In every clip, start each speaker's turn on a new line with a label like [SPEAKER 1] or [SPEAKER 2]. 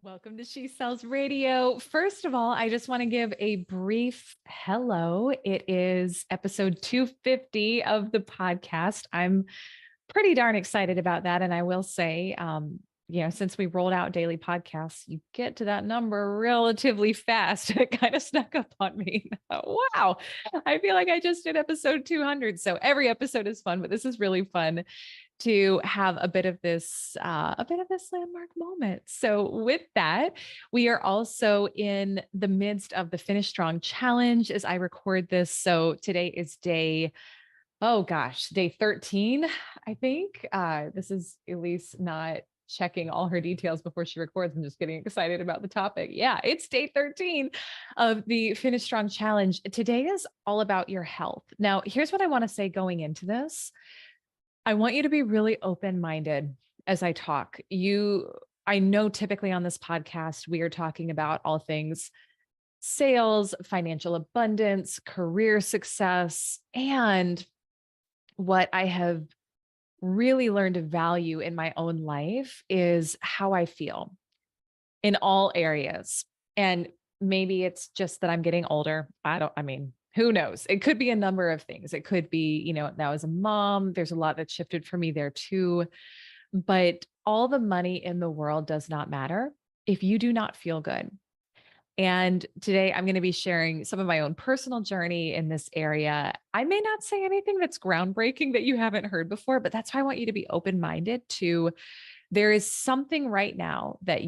[SPEAKER 1] Welcome to She Sells Radio. First of all, I just want to give a brief hello. It is episode 250 of the podcast. I'm pretty darn excited about that. And I will say, since we rolled out daily podcasts, you get to that number relatively fast. It kind of snuck up on me. Wow. I feel like I just did episode 200. So every episode is fun, but this is really fun to have a bit of this landmark moment. So with that, we are also in the midst of the Finish Strong Challenge as I record this. So today is day 13, I think. This is Elise not checking all her details before she records. I'm just getting excited about the topic. Yeah, it's day 13 of the Finish Strong Challenge. Today is all about your health. Now, here's what I want to say going into this. I want you to be really open-minded as I talk. I know typically on this podcast, we are talking about all things sales, financial abundance, career success, and what I have really learned to value in my own life is how I feel in all areas. And maybe it's just that I'm getting older. Who knows? It could be a number of things. It could be, now as a mom, there's a lot that shifted for me there too. But all the money in the world does not matter if you do not feel good. And today I'm going to be sharing some of my own personal journey in this area. I may not say anything that's groundbreaking that you haven't heard before, but that's why I want you to be open-minded to there is something right now that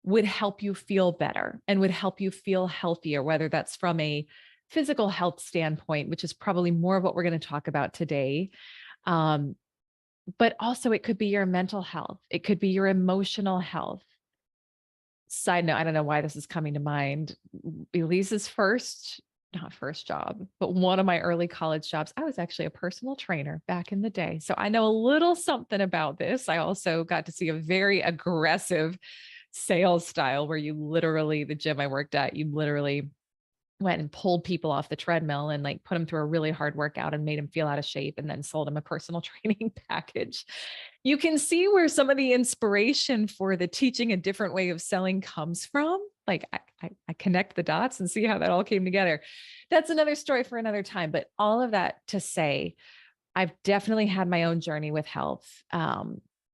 [SPEAKER 1] would help you feel better and would help you feel healthier, whether that's from a physical health standpoint, which is probably more of what we're going to talk about today. But also it could be your mental health. It could be your emotional health. Side note, I don't know why this is coming to mind. Elise's not first job, but one of my early college jobs, I was actually a personal trainer back in the day. So I know a little something about this. I also got to see a very aggressive sales style where the gym I worked at, you literally went and pulled people off the treadmill and like put them through a really hard workout and made them feel out of shape and then sold them a personal training package. You can see where some of the inspiration for the teaching a different way of selling comes from. Like I connect the dots and see how that all came together. That's another story for another time. But all of that to say, I've definitely had my own journey with health.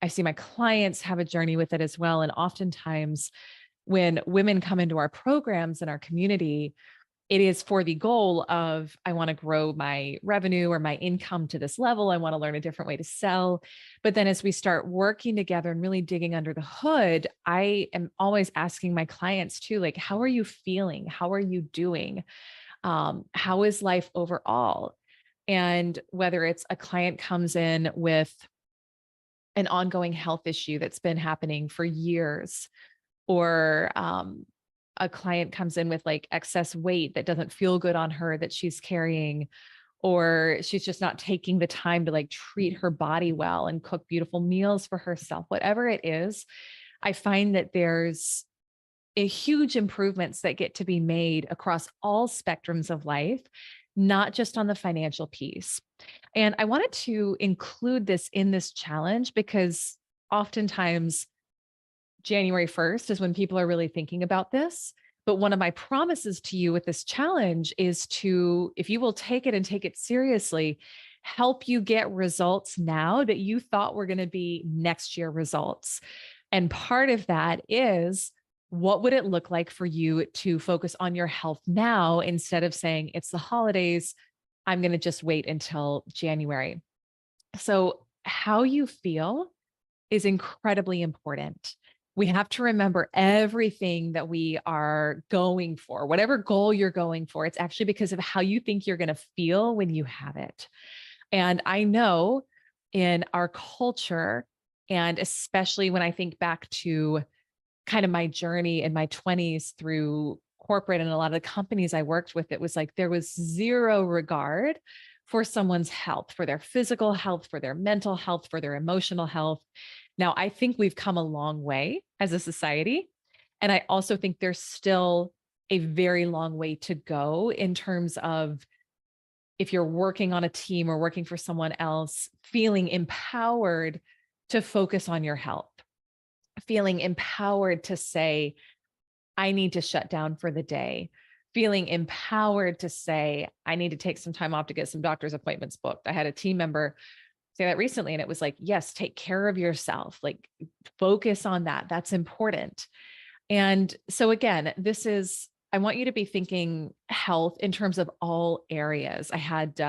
[SPEAKER 1] I see my clients have a journey with it as well. And oftentimes when women come into our programs in our community, it is for the goal of, I want to grow my revenue or my income to this level. I want to learn a different way to sell. But then as we start working together and really digging under the hood, I am always asking my clients too, like, how are you feeling? How are you doing? How is life overall? And whether it's a client comes in with an ongoing health issue that's been happening for years, or a client comes in with like excess weight that doesn't feel good on her that she's carrying, or she's just not taking the time to like treat her body well and cook beautiful meals for herself, whatever it is, I find that there's a huge improvements that get to be made across all spectrums of life, not just on the financial piece. And I wanted to include this in this challenge because oftentimes January 1st is when people are really thinking about this. But one of my promises to you with this challenge is to, if you will take it and take it seriously, help you get results now that you thought were going to be next year results. And part of that is, what would it look like for you to focus on your health now instead of saying it's the holidays, I'm going to just wait until January. So how you feel is incredibly important. We have to remember everything that we are going for, whatever goal you're going for, it's actually because of how you think you're going to feel when you have it. And I know in our culture, and especially when I think back to kind of my journey in my 20s through corporate and a lot of the companies I worked with, it was like there was zero regard for someone's health, for their physical health, for their mental health, for their emotional health. Now, I think we've come a long way as a society. And I also think there's still a very long way to go in terms of, if you're working on a team or working for someone else, feeling empowered to focus on your health. feeling empowered to say, I need to shut down for the day, feeling empowered to say, I need to take some time off to get some doctor's appointments booked. I had a team member say that recently, and it was like, yes, take care of yourself, like focus on that. That's important. And so again, I want you to be thinking health in terms of all areas. I had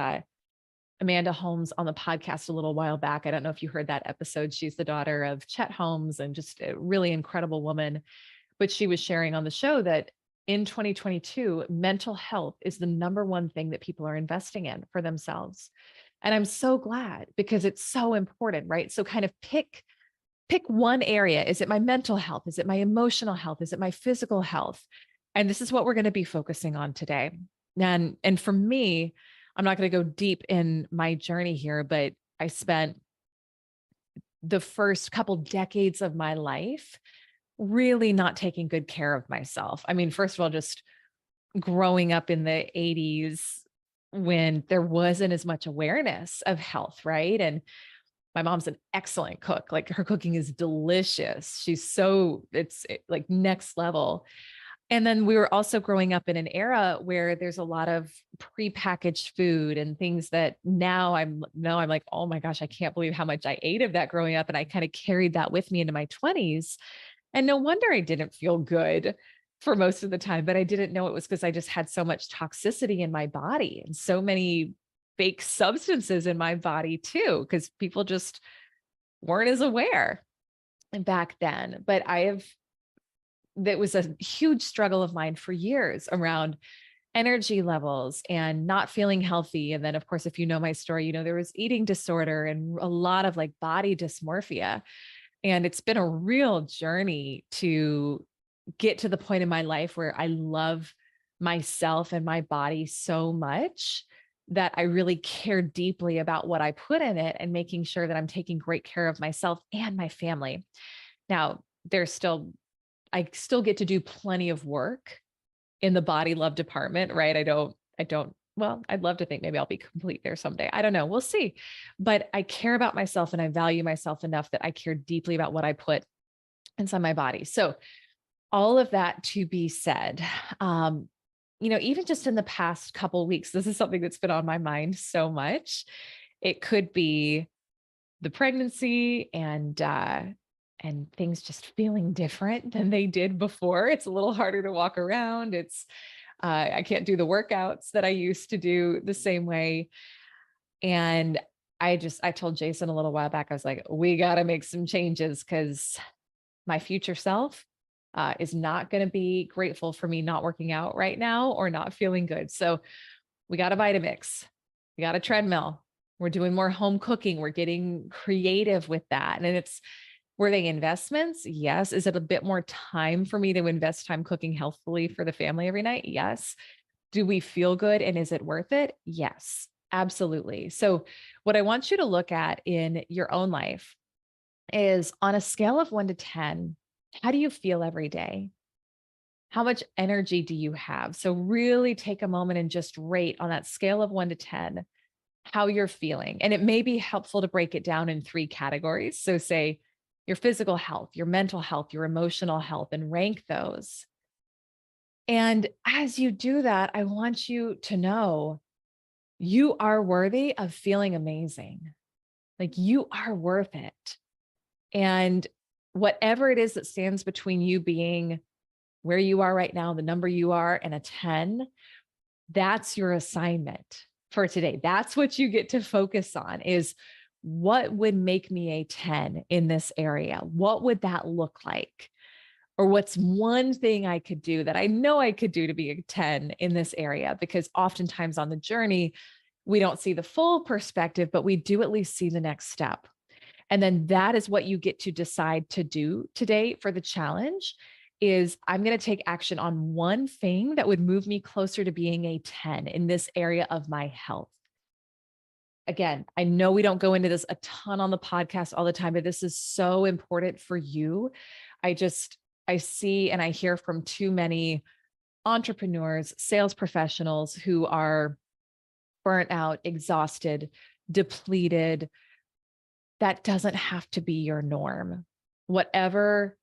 [SPEAKER 1] Amanda Holmes on the podcast a little while back. I don't know if you heard that episode. She's the daughter of Chet Holmes and just a really incredible woman. But she was sharing on the show that in 2022, mental health is the number one thing that people are investing in for themselves. And I'm so glad because it's so important, right? So kind of pick one area. Is it my mental health? Is it my emotional health? Is it my physical health? And this is what we're going to be focusing on today. And for me, I'm not going to go deep in my journey here, but I spent the first couple decades of my life really not taking good care of myself. I mean, first of all, just growing up in the 80s when there wasn't as much awareness of health, right? And my mom's an excellent cook. Like her cooking is delicious. It's like next level. And then we were also growing up in an era where there's a lot of prepackaged food and things that now I'm like, oh my gosh, I can't believe how much I ate of that growing up. And I kind of carried that with me into my 20s. And no wonder I didn't feel good for most of the time, but I didn't know it was because I just had so much toxicity in my body and so many fake substances in my body too, because people just weren't as aware back then. But that was a huge struggle of mine for years around energy levels and not feeling healthy. And then, of course, if you know my story, you know, there was eating disorder and a lot of like body dysmorphia. And it's been a real journey to get to the point in my life where I love myself and my body so much that I really care deeply about what I put in it and making sure that I'm taking great care of myself and my family. Now, I still get to do plenty of work in the body love department, right? Well, I'd love to think maybe I'll be complete there someday. I don't know. We'll see. But I care about myself and I value myself enough that I care deeply about what I put inside my body. So all of that to be said, even just in the past couple of weeks, this is something that's been on my mind so much. It could be the pregnancy and things just feeling different than they did before. It's a little harder to walk around. I can't do the workouts that I used to do the same way. And I told Jason a little while back, I was like, we got to make some changes because my future self is not going to be grateful for me not working out right now or not feeling good. So we got a Vitamix, we got a treadmill. We're doing more home cooking. We're getting creative with that. And were they investments? Yes. Is it a bit more time for me to invest time cooking healthfully for the family every night? Yes. Do we feel good? And is it worth it? Yes, absolutely. So what I want you to look at in your own life is on a scale of 1 to 10, how do you feel every day? How much energy do you have? So really take a moment and just rate on that scale of 1 to 10, how you're feeling. And it may be helpful to break it down in 3 categories. So say, your physical health, your mental health, your emotional health, and rank those. And as you do that, I want you to know you are worthy of feeling amazing. Like you are worth it. And whatever it is that stands between you being where you are right now, the number you are, and a 10, that's your assignment for today. That's what you get to focus on is what would make me a 10 in this area? What would that look like? Or what's one thing I could do that I know I could do to be a 10 in this area? Because oftentimes on the journey, we don't see the full perspective, but we do at least see the next step. And then that is what you get to decide to do today for the challenge is I'm going to take action on one thing that would move me closer to being a 10 in this area of my health. Again, I know we don't go into this a ton on the podcast all the time, but this is so important for you. I see and I hear from too many entrepreneurs, sales professionals who are burnt out, exhausted, depleted. That doesn't have to be your norm. Whatever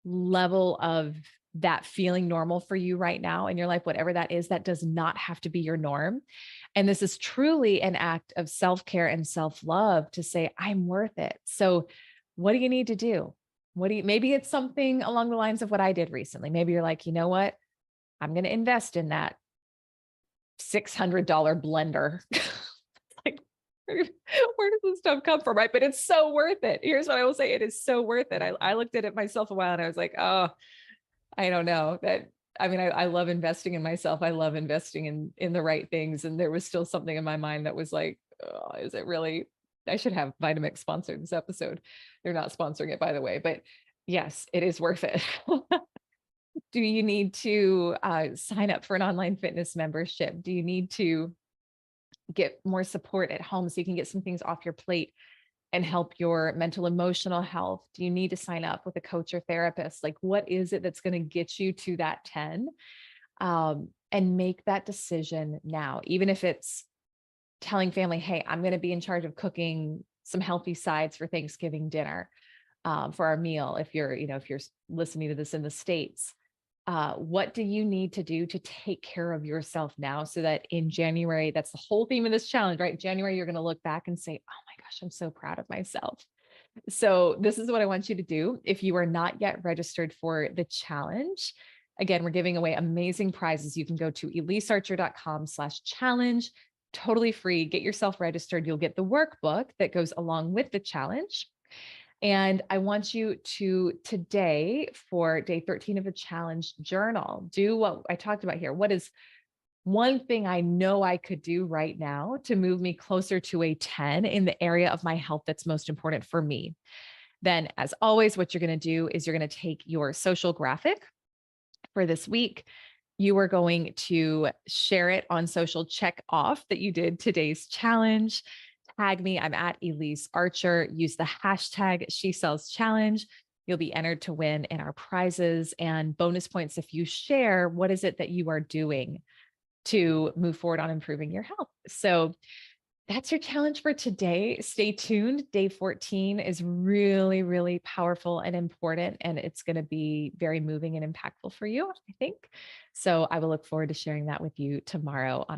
[SPEAKER 1] level of that feeling normal for you right now in your life, whatever that is, that does not have to be your norm. And this is truly an act of self-care and self-love to say, I'm worth it. So what do you need to do? Maybe it's something along the lines of what I did recently. Maybe you're like, you know what? I'm going to invest in that $600 blender. Like, where does this stuff come from? Right. But it's so worth it. Here's what I will say. It is so worth it. I looked at it myself a while and I was like, oh, I don't know that. I mean, I love investing in myself. I love investing in the right things. And there was still something in my mind that was like, oh, is it really? I should have Vitamix sponsor this episode. They're not sponsoring it, by the way, but yes, it is worth it. Do you need to sign up for an online fitness membership? Do you need to get more support at home so you can get some things off your plate and help your mental emotional health? Do you need to sign up with a coach or therapist? Like, what is it that's going to get you to that 10? And make that decision now, even if it's telling family, hey, I'm going to be in charge of cooking some healthy sides for Thanksgiving dinner, for our meal. If you're, if you're listening to this in the States, what do you need to do to take care of yourself now so that in January, that's the whole theme of this challenge, right? January, you're going to look back and say, oh my gosh, I'm so proud of myself. So this is what I want you to do. If you are not yet registered for the challenge, again, we're giving away amazing prizes. You can go to elisearcher.com/challenge, totally free. Get yourself registered. You'll get the workbook that goes along with the challenge. And I want you to today, for day 13 of the challenge, journal. Do what I talked about here. What is one thing I know I could do right now to move me closer to a 10 in the area of my health that's most important for me? Then, as always, what you're going to do is you're going to take your social graphic for this week. You are going to share it on social, check off that you did today's challenge. Tag me. I'm at Elise Archer. Use the hashtag #SheSellsChallenge. You'll be entered to win in our prizes and bonus points if you share what is it that you are doing to move forward on improving your health. So that's your challenge for today. Stay tuned. Day 14 is really, really powerful and important, and it's going to be very moving and impactful for you, I think. So I will look forward to sharing that with you tomorrow on